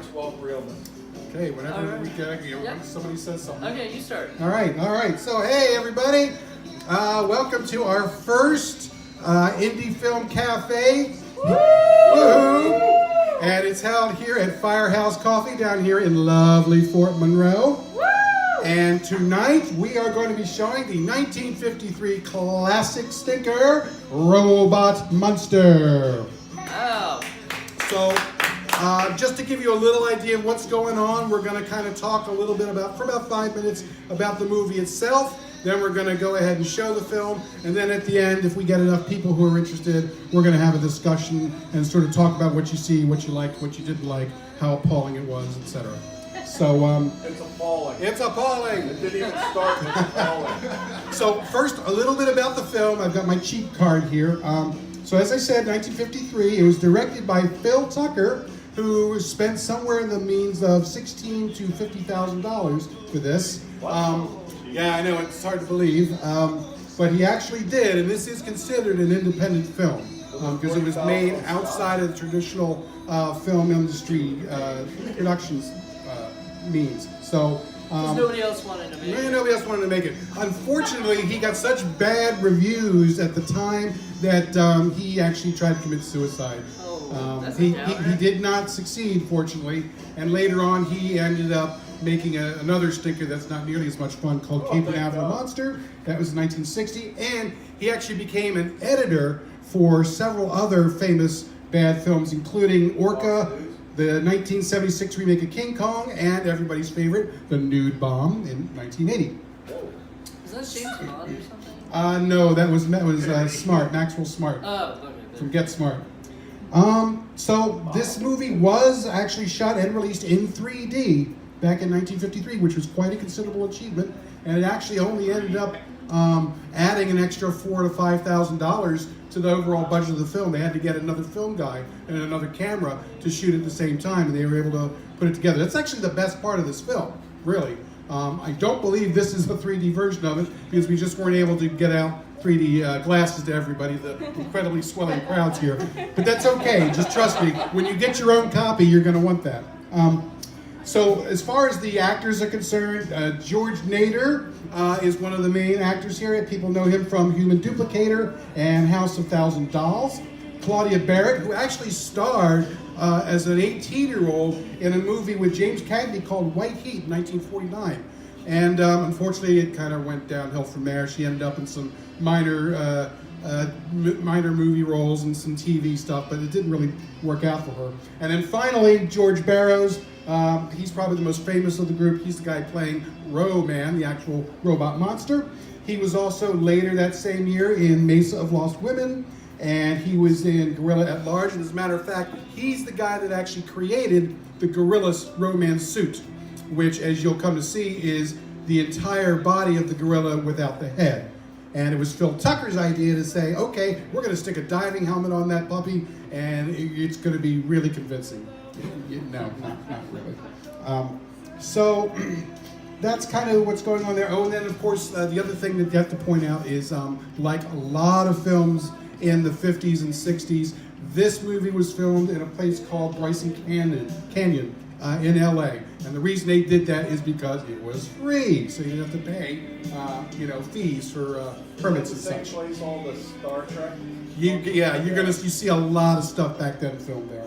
March Wolf Realman. Okay, whenever All right. we get, Yep. when somebody says something. Okay, you start. All right. So, hey, everybody. Welcome to our first Indie Film Cafe. Woo! And it's held here at Firehouse Coffee down here in lovely Fort Monroe. And tonight we are going to be showing the 1953 classic stinker, Robot Monster. Oh. So, just to give you a little idea of what's going on, we're going to kind of talk a little bit for about 5 minutes about the movie itself. Then we're going to go ahead and show the film. And then at the end, if we get enough people who are interested, we're going to have a discussion and sort of talk about what you see, what you liked, what you didn't like, how appalling it was, etc. So, It's appalling. it's appalling. It didn't even start, it's appalling. So first, a little bit about the film. I've got my cheat card here. So as I said, 1953. It was directed by Phil Tucker, who spent somewhere in the means of $16,000 to $50,000 for this. Yeah, I know, it's hard to believe. But he actually did, and this is considered an independent film because it was made outside of the traditional film industry productions means. So. Because nobody else wanted to make it. Nobody else wanted to make it. Unfortunately, he got such bad reviews at the time that he actually tried to commit suicide. Oh, that's a He downer. did not succeed, fortunately, and later on he ended up making another stinker that's not nearly as much fun called Cape Canaveral Monster. That was in 1960, and he actually became an editor for several other famous bad films, including Orca, the 1976 remake of King Kong, and everybody's favorite, The Nude Bomb in 1980. Is that James Bond or something? No, that was Smart, Maxwell Smart, Oh, okay. from Get Smart. So this movie was actually shot and released in 3D back in 1953, which was quite a considerable achievement, and it actually only ended up adding an extra $4,000 to $5,000 to the overall budget of the film. They had to get another film guy and another camera to shoot at the same time, and they were able to put it together. That's actually the best part of this film, really. I don't believe this is a 3D version of it because we just weren't able to get out 3D glasses to everybody, the incredibly swelling crowds here. But that's okay, just trust me. When you get your own copy, you're going to want that. So as far as the actors are concerned, George Nader is one of the main actors here. People know him from Human Duplicator and House of Thousand Dolls. Claudia Barrett, who actually starred as an 18-year-old in a movie with James Cagney called White Heat in 1949. And unfortunately, it kind of went downhill from there. She ended up in some minor movie roles and some TV stuff, but it didn't really work out for her. And then finally, George Barrows. He's probably the most famous of the group. He's the guy playing Ro-Man, the actual robot monster. He was also later that same year in Mesa of Lost Women, and he was in Gorilla at Large. And as a matter of fact, he's the guy that actually created the Gorilla's Ro-Man suit, which, as you'll come to see, is the entire body of the gorilla without the head. And it was Phil Tucker's idea to say, okay, we're going to stick a diving helmet on that puppy, and it's going to be really convincing. No, not really. So that's kind of what's going on there. Oh, and then of course the other thing that you have to point out is like a lot of films in the 50s and 60s, this movie was filmed in a place called Bryson Canyon in LA. And the reason they did that is because it was free, so you didn't have to pay fees for permits and Same such. place all the Star Trek. You see a lot of stuff back then filmed there.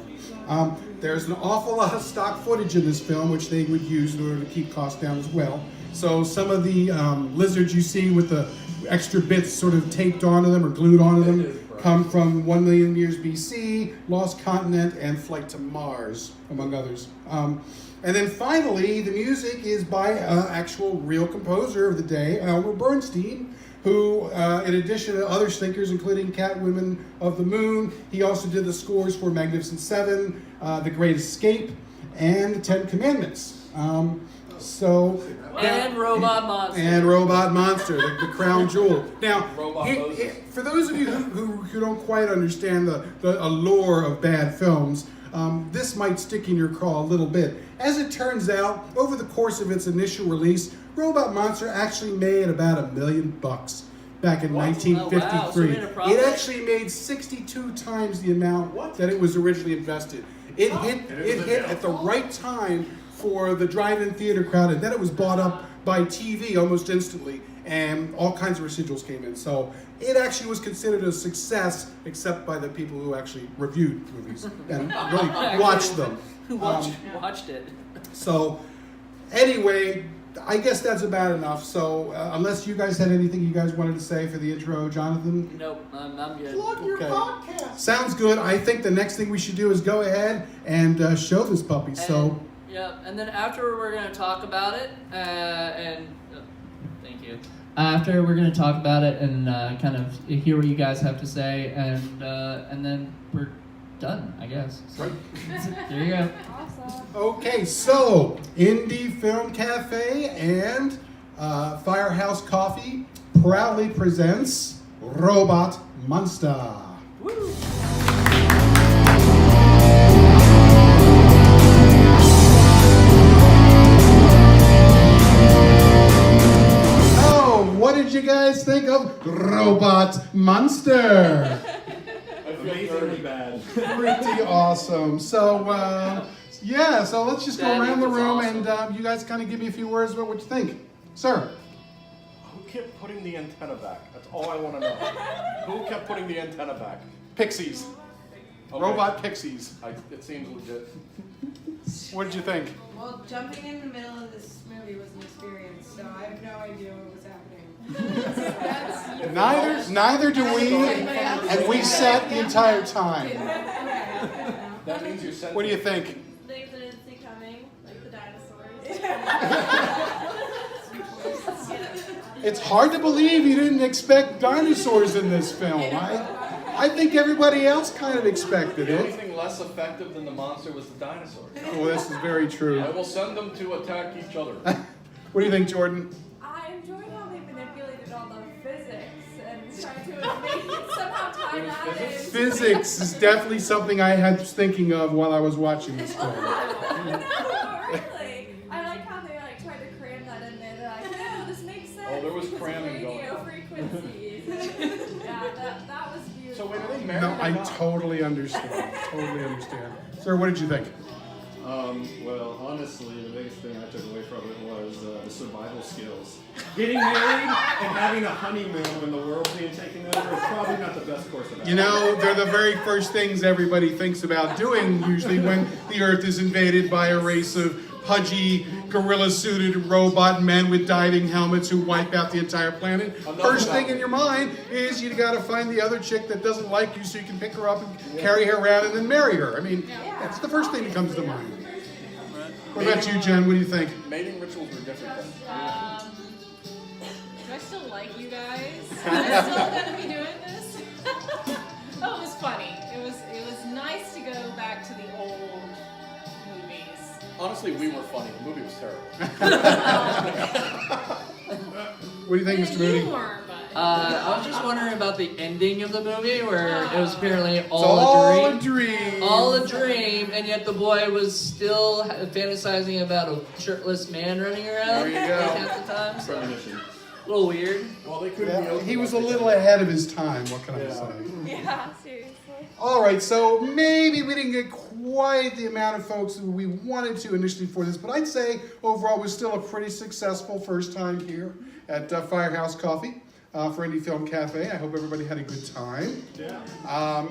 There's an awful lot of stock footage in this film, which they would use in order to keep costs down as well. So some of the lizards you see with the extra bits sort of taped onto them or glued onto them come from 1 million years BC, Lost Continent, and Flight to Mars, among others. And then finally, the music is by an actual real composer of the day, Elmer Bernstein, who, in addition to other stinkers, including Catwoman of the Moon, he also did the scores for Magnificent Seven, The Great Escape, and The Ten Commandments. And Robot Monster. And Robot Monster, the crown jewel. Now, Robot Moses. for those of you who don't quite understand the allure of bad films, this might stick in your craw a little bit. As it turns out, over the course of its initial release, Robot Monster actually made about $1 million back in 1953. Oh, wow. So it made a profit? It actually made 62 times the amount that it was originally invested. It hit at the right time for the drive-in theater crowd, and then it was bought up by TV almost instantly, and all kinds of residuals came in. So it actually was considered a success, except by the people who actually reviewed movies and really watched them. Watched it. So anyway, I guess that's about enough. So unless you guys had anything you guys wanted to say for the intro, Jonathan? Nope, I'm good. Plug your Okay. podcast. Sounds good. I think the next thing we should do is go ahead and show this puppy. So. Yeah, and then after we're going to talk about it, thank you. After we're going to talk about it and kind of hear what you guys have to say, and then we're done, I guess. So, there you go. Awesome. Okay, so Indie Film Cafe and Firehouse Coffee proudly presents Robot Monster. Woo! Oh, what did you guys think of Robot Monster? Amazingly bad. Pretty awesome. So, yeah, so let's just go That around the was room awesome. and you guys kind of give me a few words about what you think. Sir. Who kept putting the antenna back? That's all I want to know. Who kept putting the antenna back? Pixies. Okay. Robot Pixies. It seems legit. What did you think? Well, jumping in the middle of this movie was an experience, so I have no idea what was happening. Neither do we, and we sat the entire time. That means you're sent. What do you think? Things I didn't see coming, like the dinosaurs. It's hard to believe you didn't expect dinosaurs in this film. I think everybody else kind of expected The only it. thing less effective than the monster was the dinosaur. Oh, this is very true. I will send them to attack each other. What do you think, Jordan? I enjoyed how they manipulated all the physics and tried to make it somehow tie that in. Physics is definitely something I was thinking of while I was watching this film. No, really. I like how they tried to cram that in there. They're like, no, this makes sense. Oh, there was because of cramming going radio on. frequencies. Yeah, that was beautiful. So wait, are they married? No, or I not? totally understand. Totally understand. Sir, what did you think? Well, honestly, the biggest thing I took away from it was the survival skills. Getting married and having a honeymoon when the world's being taken over is probably not the best course of action. You know, they're the very first things everybody thinks about doing usually when the Earth is invaded by a race of pudgy, gorilla-suited robot men with diving helmets who wipe out the entire planet. First thing in your mind is you gotta find the other chick that doesn't like you so you can pick her up and carry her around and then marry her. I mean, that's the first thing that comes to mind. What about you, Jen? What do you think? Mating rituals were different then. Do I still like you guys? Am I still gonna be doing this? Oh, it was funny. It was nice to go back to the old movies. Honestly, we were funny. The movie was terrible. What do you think, Mr. You Moody? were, but I was just wondering about the ending of the movie where it was apparently It's all all a a dream. dream. All a dream, and yet the boy was still fantasizing about a shirtless man running around There you go. like half the time. So Premonition. a little weird. Well, they couldn't be Yeah, open he was a like they little said. ahead of his time, what can I Yeah. say? Yeah, seriously. All right, so maybe we didn't get quite the amount of folks that we wanted to initially for this, but I'd say overall it was still a pretty successful first time here at Firehouse Coffee for Indie Film Cafe. I hope everybody had a good time. Yeah.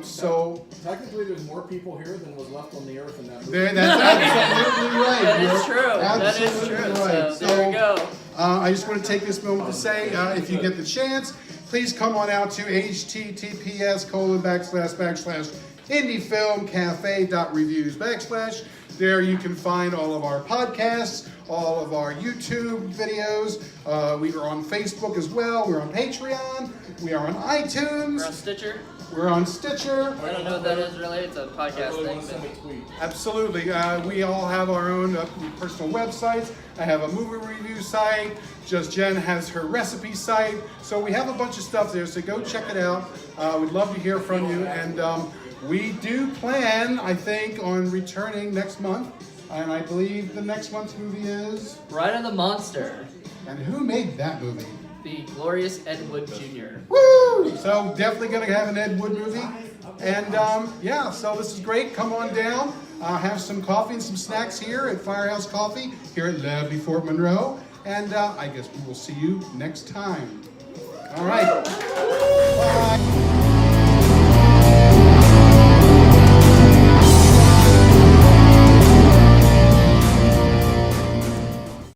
So Technically, there's more people here than was left on the earth in that movie. that's absolutely right. That You're is true. That is absolutely true. right. So there we go. I just want to take this moment to say, if you get the chance, please come on out to https://indiefilmcafe.reviews/. There you can find all of our podcasts, all of our YouTube videos. We are on Facebook as well. We're on Patreon. We are on We're on iTunes. Stitcher. We're on Stitcher. I don't know what that is really. It's a I podcast really thing. want to send But a tweet. Absolutely. We all have our own personal websites. I have a movie review site. Just Jen has her recipe site. So we have a bunch of stuff there. So go check it out. We'd love to hear from you. And we do plan, I think, on returning next month. And I believe the next month's movie is. Ride of the Monster. And who made that movie? The glorious Ed Wood Jr. Woo! So definitely going to have an Ed Wood movie. And yeah, so this is great. Come on down. have some coffee and some snacks here at Firehouse Coffee here at lovely Fort Monroe. And I guess we will see you next time. All right. Bye.